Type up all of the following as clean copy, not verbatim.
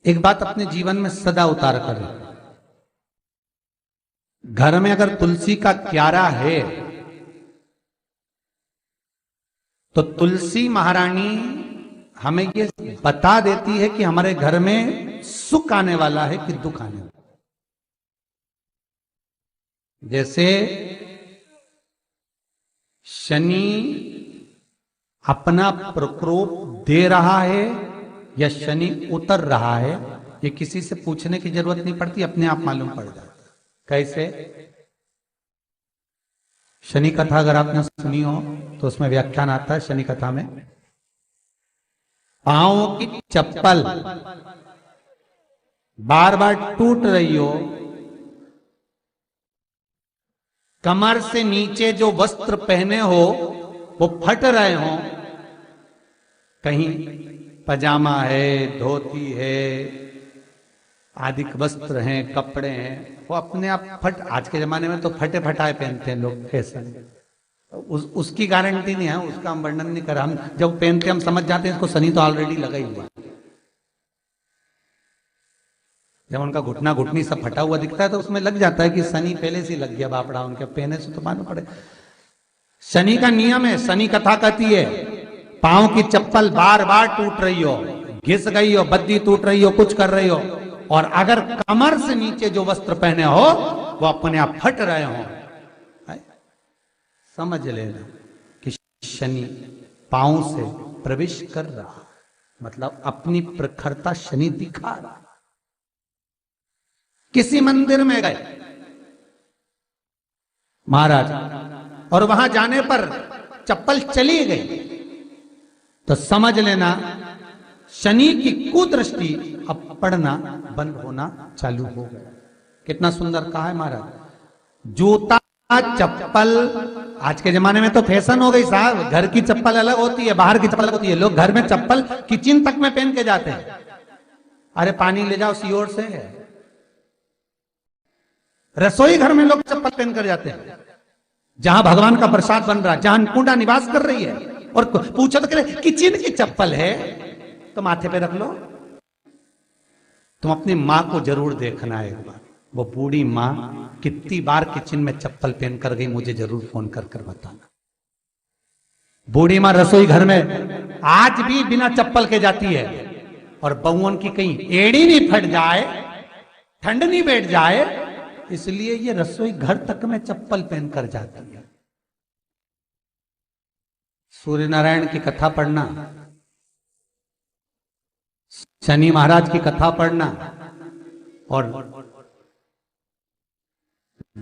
एक बात अपने जीवन में सदा उतार करें। घर में अगर तुलसी का क्यारा है तो तुलसी महारानी हमें ये बता देती है कि हमारे घर में सुख आने वाला है कि दुख आने वाला है। जैसे शनि अपना प्रकोप दे रहा है या शनि उतर रहा है, ये किसी से पूछने की जरूरत नहीं पड़ती, अपने आप मालूम पड़ जाता है। कैसे? शनि कथा अगर आपने सुनी हो तो उसमें व्याख्यान आता है शनि कथा में, पांव की चप्पल बार बार टूट रही हो, कमर से नीचे जो वस्त्र पहने हो वो फट रहे हो, कहीं पजामा है, धोती है, आदि वस्त्र हैं, कपड़े हैं, वो अपने आप फट। आज के जमाने में तो फटे फटाए पहनते हैं लोग, फैशन। उसकी गारंटी नहीं है, उसका हम वर्णन नहीं कर। हम जब पहनते हम समझ जाते हैं इसको शनि तो ऑलरेडी लगा ही हुआ। जब उनका घुटना घुटनी सब फटा हुआ दिखता है तो उसमें लग जाता है कि शनि पहले से लग गया बापड़ा, उनके पहने से तो मालूम पड़े। शनि का नियम है, शनि कथा कहती है पांव की चप्पल बार बार टूट रही हो, घिस गई हो, बद्दी टूट रही हो, कुछ कर रही हो, और अगर कमर से नीचे जो वस्त्र पहने हो वो अपने आप फट रहे हो, समझ लेना कि शनि पांव से प्रवेश कर रहा, मतलब अपनी प्रखरता शनि दिखा रहा। किसी मंदिर में गए महाराज और वहां जाने पर चप्पल चली गई तो समझ लेना शनि की कुदृष्टि अब पड़ना बंद होना चालू हो गया। कितना सुंदर कहा है महाराज। जूता चप्पल आज के जमाने में तो फैशन हो गई साहब, घर की चप्पल अलग होती है, बाहर की चप्पल अलग होती है। लोग घर में चप्पल किचन तक में पहन के जाते हैं। अरे पानी ले जाओ सीओर से। रसोई घर में लोग चप्पल पहन कर जाते हैं, जहां भगवान का प्रसाद बन रहा है, जहां अन्नपूर्णा निवास कर रही है, और पूछो तो करे किचन की चप्पल है तो माथे पे रख लो। तुम अपनी मां को जरूर देखना है एक बार, वो बूढ़ी मां कितनी बार किचन में चप्पल पहन कर गई, मुझे जरूर फोन कर कर बताना। बूढ़ी मां रसोई घर में आज भी बिना चप्पल के जाती है, और बहुओं की कहीं एड़ी नहीं फट जाए, ठंड नहीं बैठ जाए, इसलिए ये रसोई घर तक में चप्पल पहन कर जाती है। सूर्य नारायण की कथा पढ़ना, शनि महाराज की कथा पढ़ना, और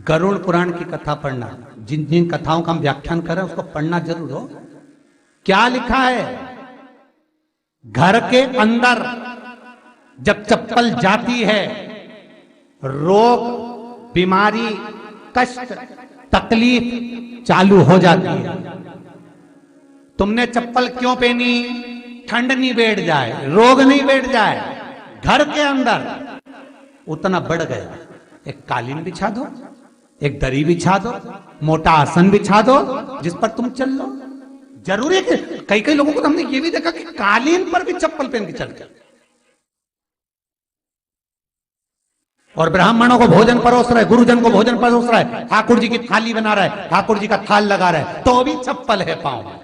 गरुड़ पुराण की कथा पढ़ना। जिन जिन कथाओं का हम व्याख्यान कर रहे हैं उसको पढ़ना जरूर हो। क्या लिखा है? घर के अंदर जब चप्पल जाती है, रोग, बीमारी, कष्ट, तकलीफ चालू हो जाती है। तुमने चप्पल क्यों पहनी? ठंड नहीं बैठ जाए, रोग नहीं बैठ जाए। घर के अंदर उतना बढ़ गया, एक कालीन बिछा दो, एक दरी बिछा दो, मोटा आसन बिछा दो, जिस पर तुम चल लो। जरूरी है कि कई कई लोगों को तो हमने ये भी देखा कि कालीन पर भी चप्पल पहन के चलते, और ब्राह्मणों को भोजन परोस रहा है, गुरुजन को भोजन परोस रहा है, ठाकुर जी की थाली बना रहा है, ठाकुर जी का थाल लगा रहा है, तो भी चप्पल है पांव में।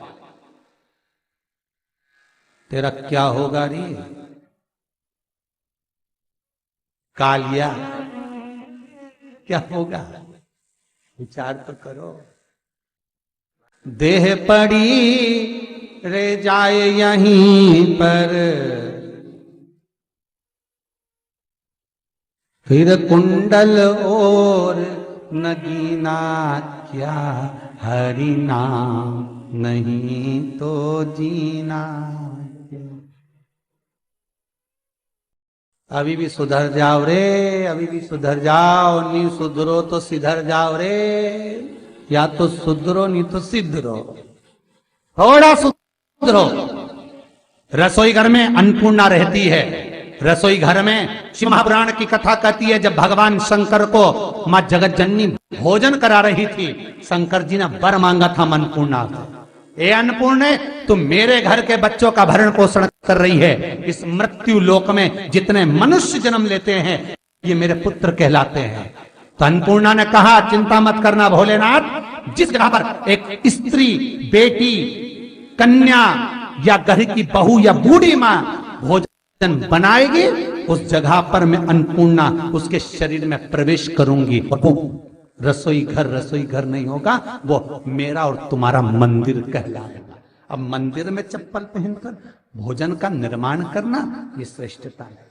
तेरा क्या होगा रे कालिया? क्या होगा? विचार तो करो। देह पड़ी रे जाए यहीं पर, फिर कुंडल और नगीना, क्या हरि नाम नहीं तो जीना। अभी भी सुधर जाओ रे, अभी भी सुधर जाओ, नहीं सुधरो तो सिधर जाओ रे। या तो सुधरो नहीं तो सिधरो, थोड़ा सुधरो। रसोई घर में अन्नपूर्णा रहती है। रसोई घर में शिव महापुराण की कथा कहती है जब भगवान शंकर को मां जगत जननी भोजन करा रही थी, शंकर जी ने वर मांगा था अन्नपूर्णा को। ए अन्नपूर्णे, तुम मेरे घर के बच्चों का भरण पोषण कर रही है। इस मृत्यु लोक में जितने मनुष्य जन्म लेते हैं ये मेरे पुत्र कहलाते हैं। तो अन्नपूर्णा ने कहा, चिंता मत करना भोलेनाथ, जिस जगह पर एक स्त्री, बेटी, कन्या या घर की बहू या बूढ़ी मां भोजन बनाएगी, उस जगह पर मैं अन्नपूर्णा उसके शरीर में प्रवेश करूंगी। और वो रसोई घर नहीं होगा, वो मेरा और तुम्हारा मंदिर कहलाएगा। अब मंदिर में चप्पल पहनकर भोजन का निर्माण करना, ये श्रेष्ठता है।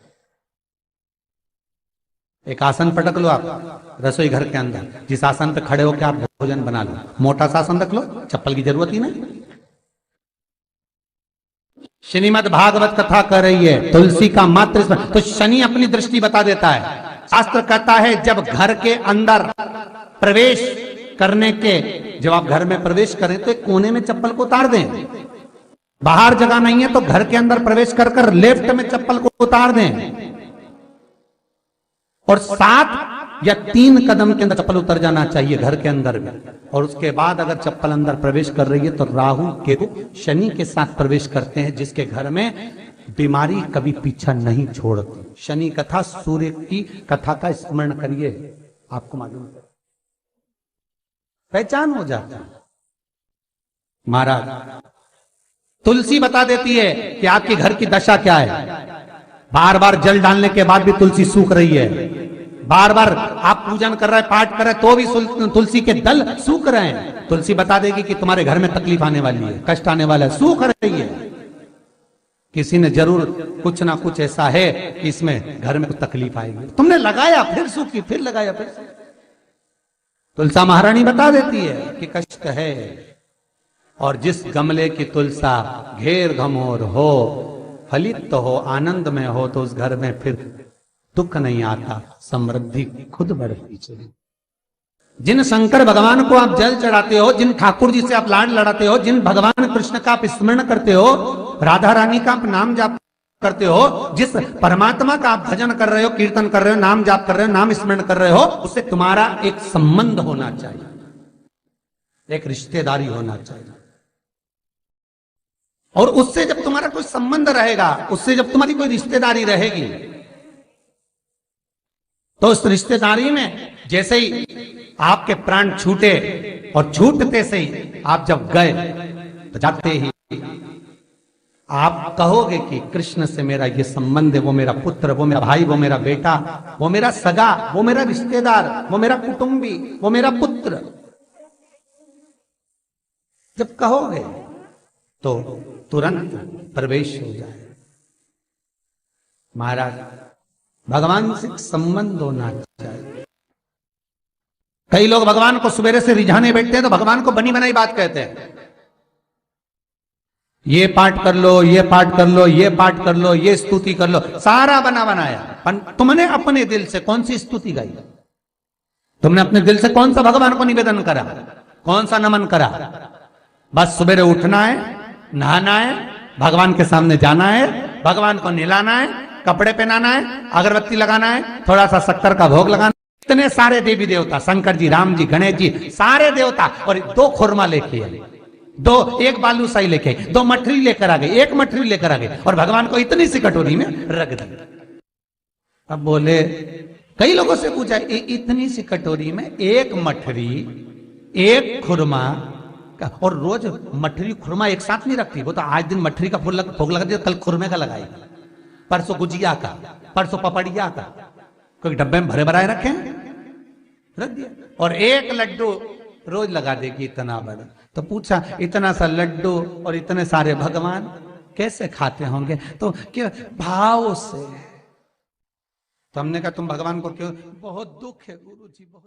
एक आसन पटक लो आप रसोई घर के अंदर, जिस आसन पे खड़े होकर आप भोजन बना लो। मोटा सा आसन रख लो, चप्पल की जरूरत ही नहीं। श्रीमद् भागवत कथा कर रही है, तुलसी का मात्र स्मरण। तो शनि अपनी दृष्टि बता देता है। शास्त्र कहता है जब घर के अंदर प्रवेश करने के, जब आप घर में प्रवेश करें तो एक कोने में चप्पल को उतार दें। बाहर जगह नहीं है तो घर के अंदर प्रवेश कर कर लेफ्ट में चप्पल को उतार दें, और 7 या 3 कदम के अंदर चप्पल उतर जाना चाहिए घर के अंदर भी। और उसके बाद अगर चप्पल अंदर प्रवेश कर रही है तो राहु केतु शनि के साथ प्रवेश करते हैं, जिसके घर में बीमारी कभी पीछा नहीं छोड़ती। शनि कथा, सूर्य की कथा का स्मरण करिए, आपको मालूम है, पहचान हो जाता है। महाराज तुलसी बता देती है कि आपके घर की दशा क्या है। बार बार जल डालने के बाद भी तुलसी सूख रही है, बार बार आप पूजन कर रहे हैं, पाठ कर रहे हैं, तो भी तुलसी के दल सूख रहे हैं। तुलसी बता देगी कि तुम्हारे घर में तकलीफ आने वाली है, कष्ट आने वाला है, सूख रही है। किसी ने जरूर कुछ ना कुछ ऐसा है कि इसमें घर में कुछ तकलीफ आएगी, तुमने लगाया फिर सूखी, फिर लगाया फिर। तुलसा महारानी बता देती है कि कष्ट है। और जिस गमले की तुलसा घेर घमोर हो, फलित तो हो, आनंद में हो, तो उस घर में फिर दुख नहीं आता, समृद्धि खुद बढ़ती चली। जिन शंकर भगवान को आप जल चढ़ाते हो, जिन ठाकुर जी से आप लाड लड़ाते हो, जिन भगवान कृष्ण का आप स्मरण करते हो, राधा रानी का आप नाम जाप करते हो, जिस परमात्मा का आप भजन कर रहे हो, कीर्तन कर रहे हो, नाम जाप कर रहे हो, नाम स्मरण कर रहे हो, उससे तुम्हारा एक संबंध होना चाहिए, एक रिश्तेदारी होना चाहिए। और उससे जब तुम्हारा कोई संबंध रहेगा, उससे जब तुम्हारी कोई रिश्तेदारी रहेगी, तो उस रिश्तेदारी में जैसे ही आपके प्राण छूटे, और छूटते से ही आप जब गए, तो जाते ही आप कहोगे कि कृष्ण से मेरा ये संबंध है, वो मेरा पुत्र, वो मेरा भाई, वो मेरा बेटा, वो मेरा सगा, वो मेरा रिश्तेदार, वो मेरा कुटुंबी, वो मेरा पुत्र। जब कहोगे तो तुरंत प्रवेश हो जाए। महाराज भगवान से संबंध होना चाहिए। कई लोग भगवान को सवेरे से रिझाने बैठते हैं तो भगवान को बनी बनाई बात कहते हैं। ये पाठ कर लो, ये पाठ कर लो, ये पाठ कर लो, ये स्तुति कर लो, सारा बना बनाया। तुमने अपने दिल से कौन सी स्तुति गाई? तुमने अपने दिल से कौन सा भगवान को निवेदन करा, कौन सा नमन करा? बस सवेरे उठना है, नहाना है, भगवान के सामने जाना है, भगवान को नहलाना है, कपड़े पहनाना है, अगरबत्ती लगाना है, थोड़ा सा शक्कर का भोग लगाना। इतने सारे देवी देवता, शंकर जी, राम जी, गणेश जी, सारे देवता, और 2 खुरमा लेके आए, 1 बालूशाही लेके आई, 2 मठरी लेकर आ गए, 1 मठरी लेकर आ गए, और भगवान को इतनी सी कटोरी में रख दी। अब बोले, कई लोगों से पूछा, इतनी सी कटोरी में 1 मठरी, 1 खुरमा, और रोज मठरी खुरमा एक साथ नहीं रखती। वो तो आज दिन मठरी का भोग लगा दिया, कल खुरमे का लगाएगी, परसों गुजिया का, परसों पपड़िया का, कोई डब्बे में भरे भराए रखे, रख दिया। और 1 लड्डू रोज लगा देगी, इतना बड़ा। तो पूछा, इतना सा लड्डू और इतने सारे भगवान कैसे खाते होंगे? तो क्यों? भाव से। तो हमने कहा, तुम भगवान को क्यों? बहुत दुख है गुरु जी, बहुत